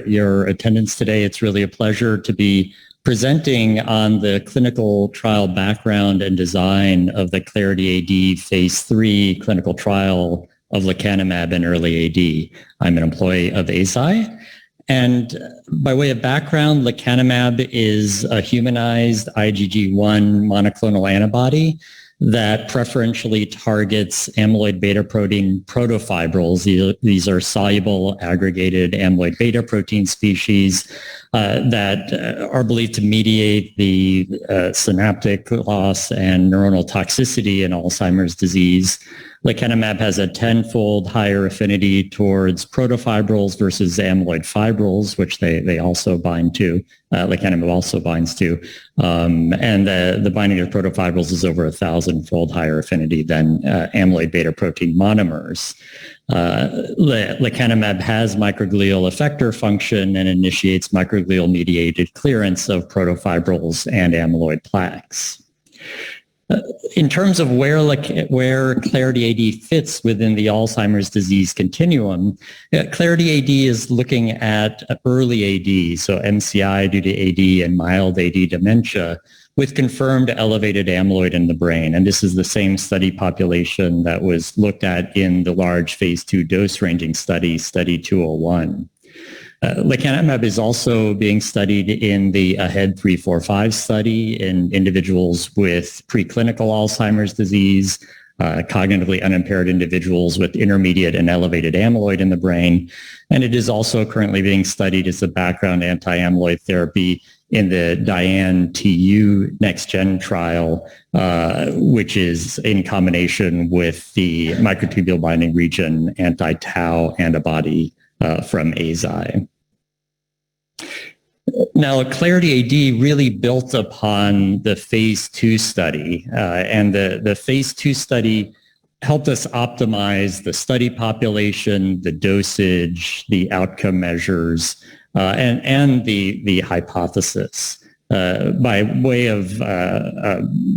your attendance today. It's really a pleasure to be presenting on the clinical trial background and design of the Clarity AD phase 3 clinical trial of Lecanemab in early AD. I'm an employee of Eisai. And by way of background, Lecanemab is a humanized IgG1 monoclonal antibody that preferentially targets amyloid beta protein protofibrils. These are soluble aggregated amyloid beta protein species that are believed to mediate the synaptic loss and neuronal toxicity in Alzheimer's disease. Lecanemab has a 10-fold higher affinity towards protofibrils versus amyloid fibrils, which they also bind to. Lecanemab also binds to. And the binding of protofibrils is over 1,000-fold higher affinity than amyloid beta protein monomers. Lecanemab has microglial effector function and initiates microglial-mediated clearance of protofibrils and amyloid plaques. In terms of where Clarity AD fits within the Alzheimer's disease continuum, Clarity AD is looking at early AD, so MCI due to AD and mild AD dementia, with confirmed elevated amyloid in the brain. And this is the same study population that was looked at in the large phase 2 dose-ranging study, Study 201. Lecanemab is also being studied in the AHEAD 345 study in individuals with preclinical Alzheimer's disease, cognitively unimpaired individuals with intermediate and elevated amyloid in the brain. And it is also currently being studied as a background anti-amyloid therapy in the DIAN-TU next-gen trial, which is in combination with the microtubule binding region anti-tau antibody from Eisai. Now, Clarity AD really built upon the phase 2 study, and the phase 2 study helped us optimize the study population, the dosage, the outcome measures, and the hypothesis. By way of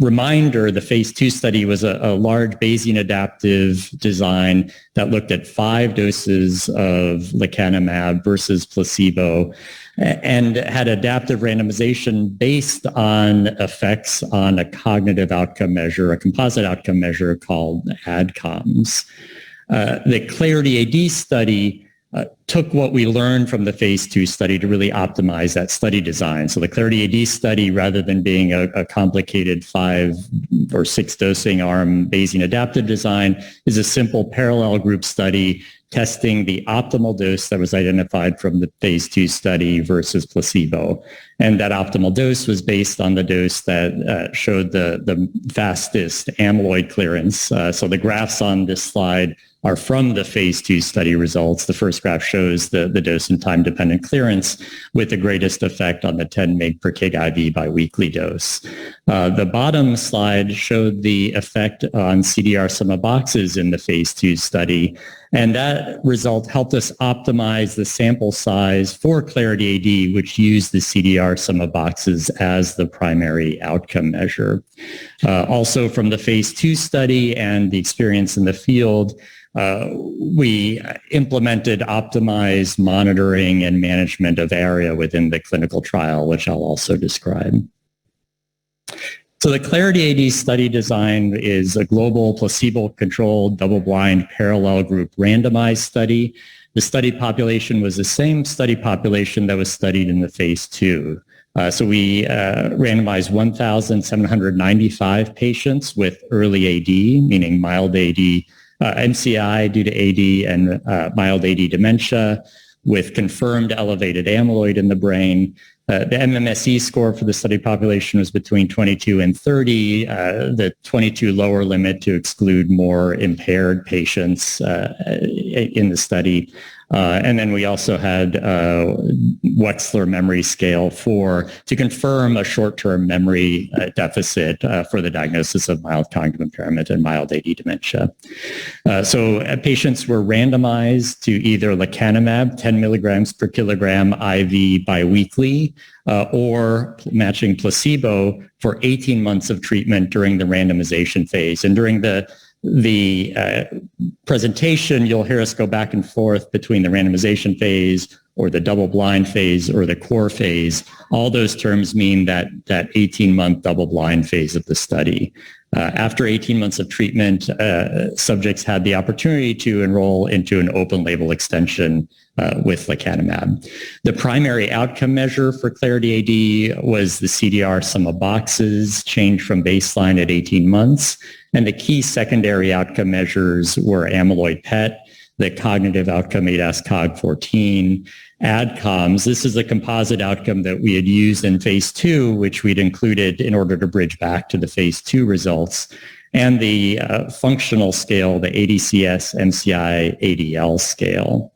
reminder, the phase 2 study was a large Bayesian adaptive design that looked at 5 doses of lecanemab versus placebo and had adaptive randomization based on effects on a cognitive outcome measure, a composite outcome measure called ADCOMS. The Clarity AD study took what we learned from the phase 2 study to really optimize that study design. So the Clarity AD study, rather than being a complicated 5 or 6 dosing arm Bayesian adaptive design, is a simple parallel group study testing the optimal dose that was identified from the phase 2 study versus placebo. And that optimal dose was based on the dose that showed the fastest amyloid clearance. So the graphs on this slide are from the phase 2 study results. The first graph shows the dose and time dependent clearance with the greatest effect on the 10 mg per kg IV biweekly dose. The bottom slide showed the effect on CDR sum of boxes in the phase 2 study. And that result helped us optimize the sample size for Clarity AD, which used the CDR sum of boxes as the primary outcome measure. Also from the phase 2 study and the experience in the field, we implemented optimized monitoring and management of ARIA within the clinical trial, which I'll also describe. So the Clarity AD study design is a global placebo-controlled, double-blind, parallel group randomized study. The study population was the same study population that was studied in the phase 2. So we randomized 1,795 patients with early AD, meaning mild AD, MCI due to AD and mild AD dementia with confirmed elevated amyloid in the brain. The MMSE score for the study population was between 22 and 30, the 22 lower limit to exclude more impaired patients in the study. And then we also had Wechsler memory scale to confirm a short-term memory deficit for the diagnosis of mild cognitive impairment and mild AD dementia. So patients were randomized to either lecanemab, 10 milligrams per kilogram IV biweekly, or matching placebo for 18 months of treatment during the randomization phase. And during the presentation, you'll hear us go back and forth between the randomization phase or the double-blind phase, or the core phase. All those terms mean that 18-month double-blind phase of the study. After 18 months of treatment, subjects had the opportunity to enroll into an open-label extension with lecanemab. The primary outcome measure for Clarity AD was the CDR sum of boxes change from baseline at 18 months. And the key secondary outcome measures were amyloid PET, the cognitive outcome ADAS-Cog14, ADCOMS. This is a composite outcome that we had used in phase 2, which we'd included in order to bridge back to the phase 2 results, and the functional scale, the ADCS-MCI-ADL scale.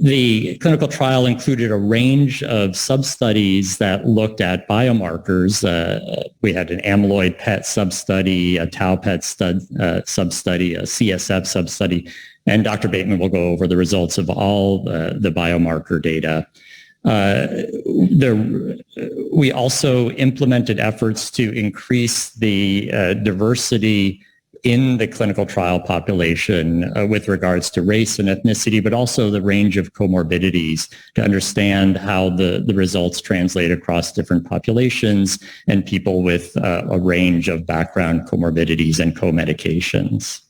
The clinical trial included a range of sub-studies that looked at biomarkers. We had an amyloid PET sub-study, a tau PET sub-study, a CSF sub-study, and Dr. Bateman will go over the results of all the biomarker data. We also implemented efforts to increase the diversity in the clinical trial population with regards to race and ethnicity, but also the range of comorbidities to understand how the results translate across different populations and people with a range of background comorbidities and co-medications.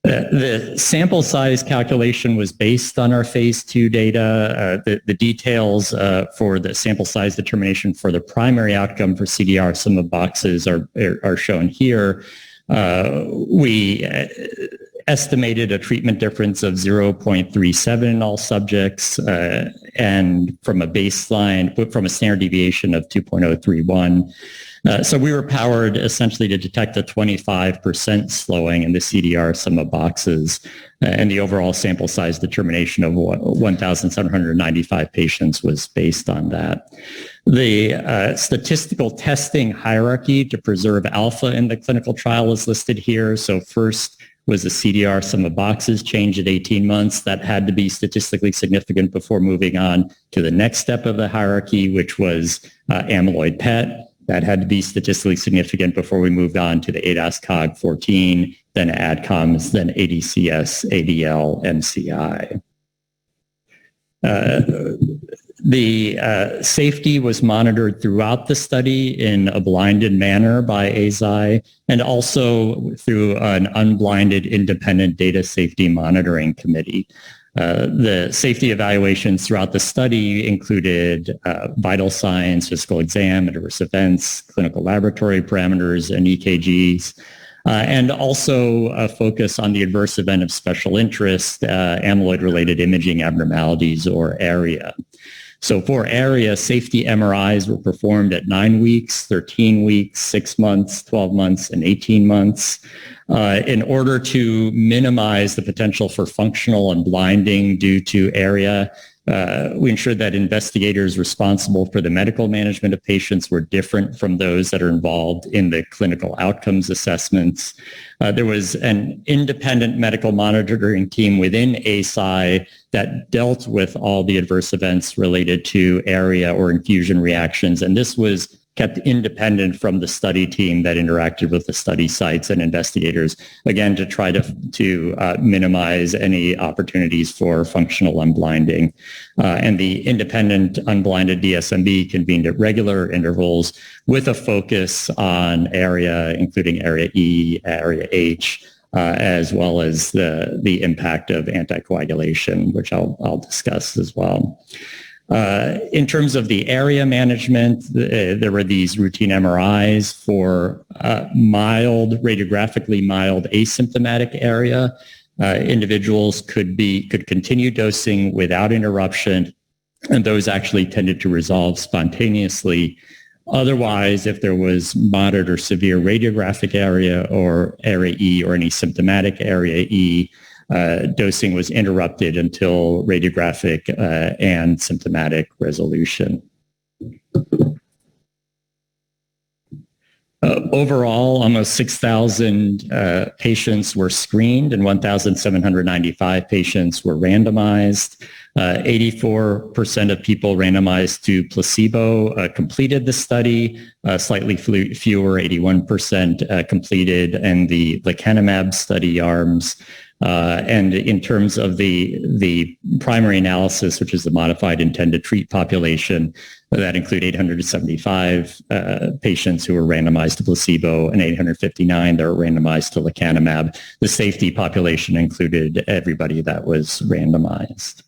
The sample size calculation was based on our phase 2 data. The details for the sample size determination for the primary outcome for CDR sum of boxes are shown here. We estimated a treatment difference of 0.37 in all subjects and from a baseline, from a standard deviation of 2.031. So we were powered essentially to detect a 25% slowing in the CDR sum of boxes, and the overall sample size determination of 1,795 patients was based on that. The statistical testing hierarchy to preserve alpha in the clinical trial is listed here. So first was the CDR sum of boxes change at 18 months. That had to be statistically significant before moving on to the next step of the hierarchy, which was amyloid PET. That had to be statistically significant before we moved on to the ADAS-Cog14, then ADCOMS, then ADCS, ADL, MCI. The safety was monitored throughout the study in a blinded manner by Eisai, and also through an unblinded independent data safety monitoring committee. The safety evaluations throughout the study included vital signs, physical exam, adverse events, clinical laboratory parameters, and EKGs, and also a focus on the adverse event of special interest, amyloid-related imaging abnormalities, or ARIA. So for ARIA, safety MRIs were performed at 9 weeks, 13 weeks, 6 months, 12 months, and 18 months. In order to minimize the potential for functional unblinding due to ARIA, we ensured that investigators responsible for the medical management of patients were different from those that are involved in the clinical outcomes assessments. There was an independent medical monitoring team within Eisai that dealt with all the adverse events related to ARIA or infusion reactions, and this was kept independent from the study team that interacted with the study sites and investigators, again, to try to minimize any opportunities for functional unblinding. And the independent unblinded DSMB convened at regular intervals with a focus on ARIA, including ARIA E, ARIA H, as well as the impact of anticoagulation, which I'll discuss as well. In terms of the ARIA management, there were these routine MRIs for radiographically mild asymptomatic ARIA. Individuals could continue dosing without interruption, and those actually tended to resolve spontaneously. Otherwise, if there was moderate or severe radiographic ARIA or ARIA E or any symptomatic ARIA E, dosing was interrupted until radiographic and symptomatic resolution. Overall, almost 6,000 patients were screened and 1,795 patients were randomized. 84% of people randomized to placebo completed the study. Slightly fewer, 81% completed in the Lecanemab study arms. And in terms of the primary analysis, which is the modified intent to treat population, that include 875 patients who were randomized to placebo and 859 that were randomized to lecanemab. The safety population included everybody that was randomized.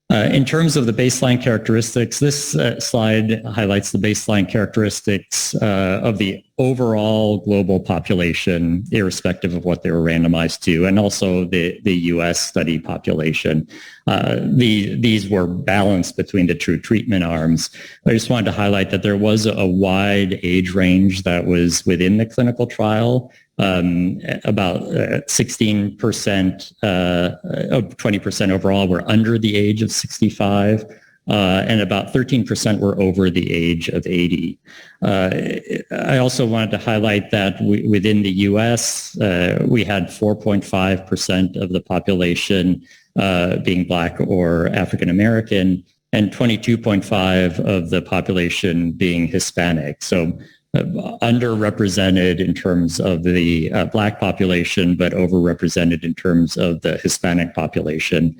In terms of the baseline characteristics, this slide highlights the baseline characteristics of the overall global population, irrespective of what they were randomized to, and also the U.S. study population. These were balanced between the two treatment arms. I just wanted to highlight that there was a wide age range that was within the clinical trial. About 16% of 20% overall were under the age of 65, and about 13% were over the age of 80. I also wanted to highlight that within the U.S., we had 4.5% of the population being Black or African American, and 22.5% of the population being Hispanic. So underrepresented in terms of the Black population, but overrepresented in terms of the Hispanic population.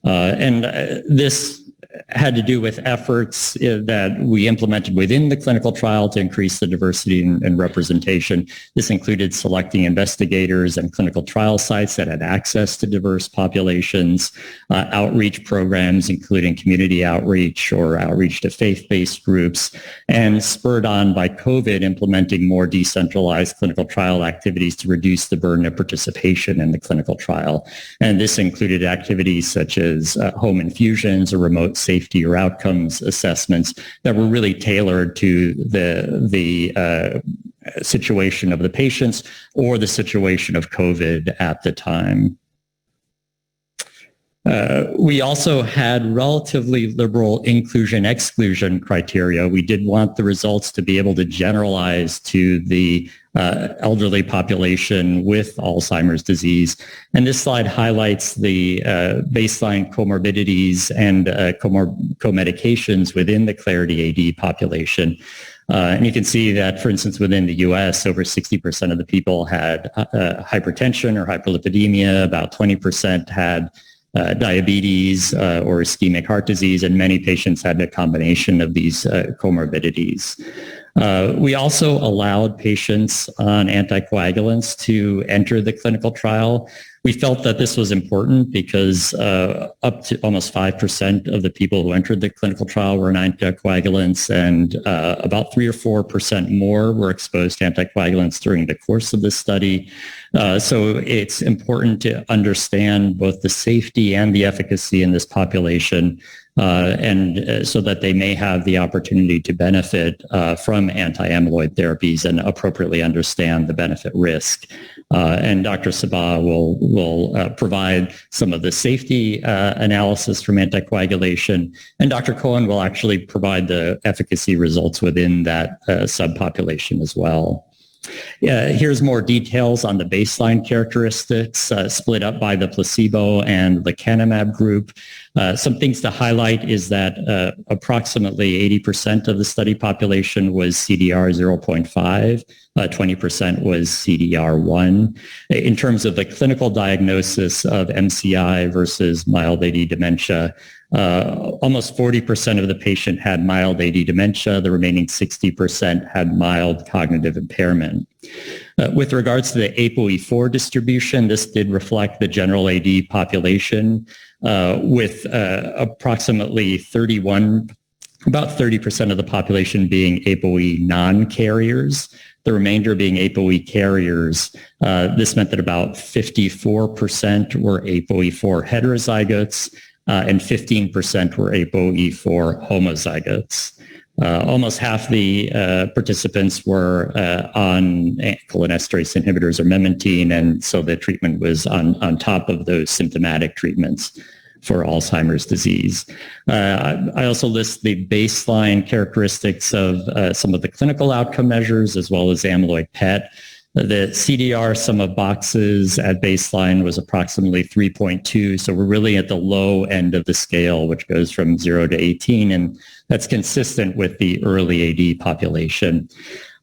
And this had to do with efforts that we implemented within the clinical trial to increase the diversity and representation. This included selecting investigators and clinical trial sites that had access to diverse populations, outreach programs, including community outreach or outreach to faith-based groups, and spurred on by COVID, implementing more decentralized clinical trial activities to reduce the burden of participation in the clinical trial. And this included activities such as home infusions or remote safety or outcomes assessments that were really tailored to the situation of the patients or the situation of COVID at the time. We also had relatively liberal inclusion-exclusion criteria. We did want the results to be able to generalize to the elderly population with Alzheimer's disease. And this slide highlights the baseline comorbidities and co-medications within the Clarity AD population. And you can see that, for instance, within the U.S., over 60% of the people had hypertension or hyperlipidemia, about 20% had diabetes or ischemic heart disease, and many patients had a combination of these comorbidities. We also allowed patients on anticoagulants to enter the clinical trial. We felt that this was important because up to almost 5% of the people who entered the clinical trial were on anticoagulants, and about 3 or 4% more were exposed to anticoagulants during the course of the study. So it's important to understand both the safety and the efficacy in this population, and so that they may have the opportunity to benefit from anti-amyloid therapies and appropriately understand the benefit risk. And Dr. Sabah will provide some of the safety analysis from anticoagulation, and Dr. Cohen will actually provide the efficacy results within that subpopulation as well. Here's more details on the baseline characteristics split up by the placebo and lecanemab group. Some things to highlight is that approximately 80% of the study population was CDR 0.5, 20% was CDR1. In terms of the clinical diagnosis of MCI versus mild AD dementia, almost 40% of the patient had mild AD dementia. The remaining 60% had mild cognitive impairment. With regards to the ApoE4 distribution, this did reflect the general AD population, with approximately about 30% of the population being ApoE non-carriers, the remainder being ApoE carriers. This meant that about 54% were ApoE4 heterozygotes, and 15% were ApoE4 homozygotes. Almost half the participants were on cholinesterase inhibitors or memantine, and so the treatment was on top of those symptomatic treatments for Alzheimer's disease. I also list the baseline characteristics of some of the clinical outcome measures as well as amyloid PET. The CDR sum of boxes at baseline was approximately 3.2, so we're really at the low end of the scale, which goes from 0 to 18, and that's consistent with the early AD population.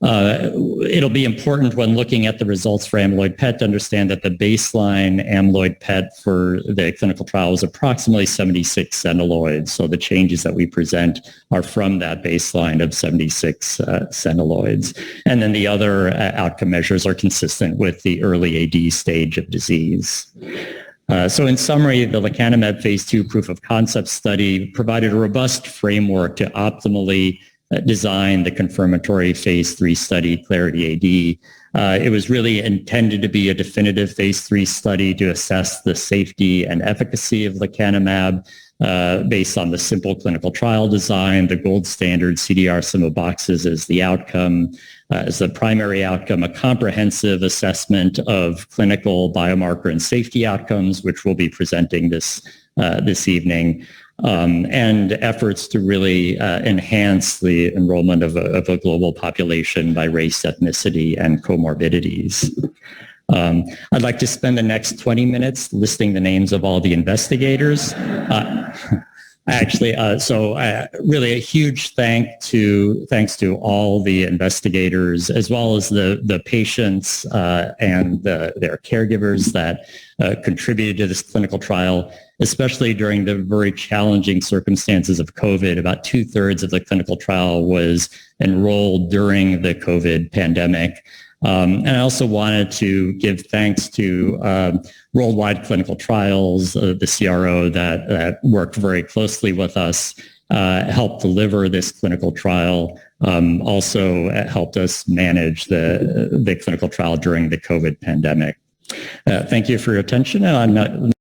It'll be important when looking at the results for amyloid PET to understand that the baseline amyloid PET for the clinical trial was approximately 76 centiloids. So the changes that we present are from that baseline of 76 centiloids. And then the other outcome measures are consistent with the early AD stage of disease. So in summary, the Lecanemab phase 2 proof of concept study provided a robust framework to optimally design the confirmatory phase 3 study, Clarity AD. It was really intended to be a definitive phase 3 study to assess the safety and efficacy of Lecanemab based on the simple clinical trial design, the gold standard CDR sum of boxes as the outcome, as the primary outcome, a comprehensive assessment of clinical biomarker and safety outcomes, which we'll be presenting this evening. And efforts to really enhance the enrollment of a global population by race, ethnicity, and comorbidities. I'd like to spend the next 20 minutes listing the names of all the investigators. Really a huge thanks to all the investigators, as well as the patients and their caregivers that contributed to this clinical trial, especially during the very challenging circumstances of COVID. About 2/3 of the clinical trial was enrolled during the COVID pandemic. And I also wanted to give thanks to Worldwide Clinical Trials, the CRO that worked very closely with us, helped deliver this clinical trial, also helped us manage the clinical trial during the COVID pandemic. Thank you for your attention. And I'm not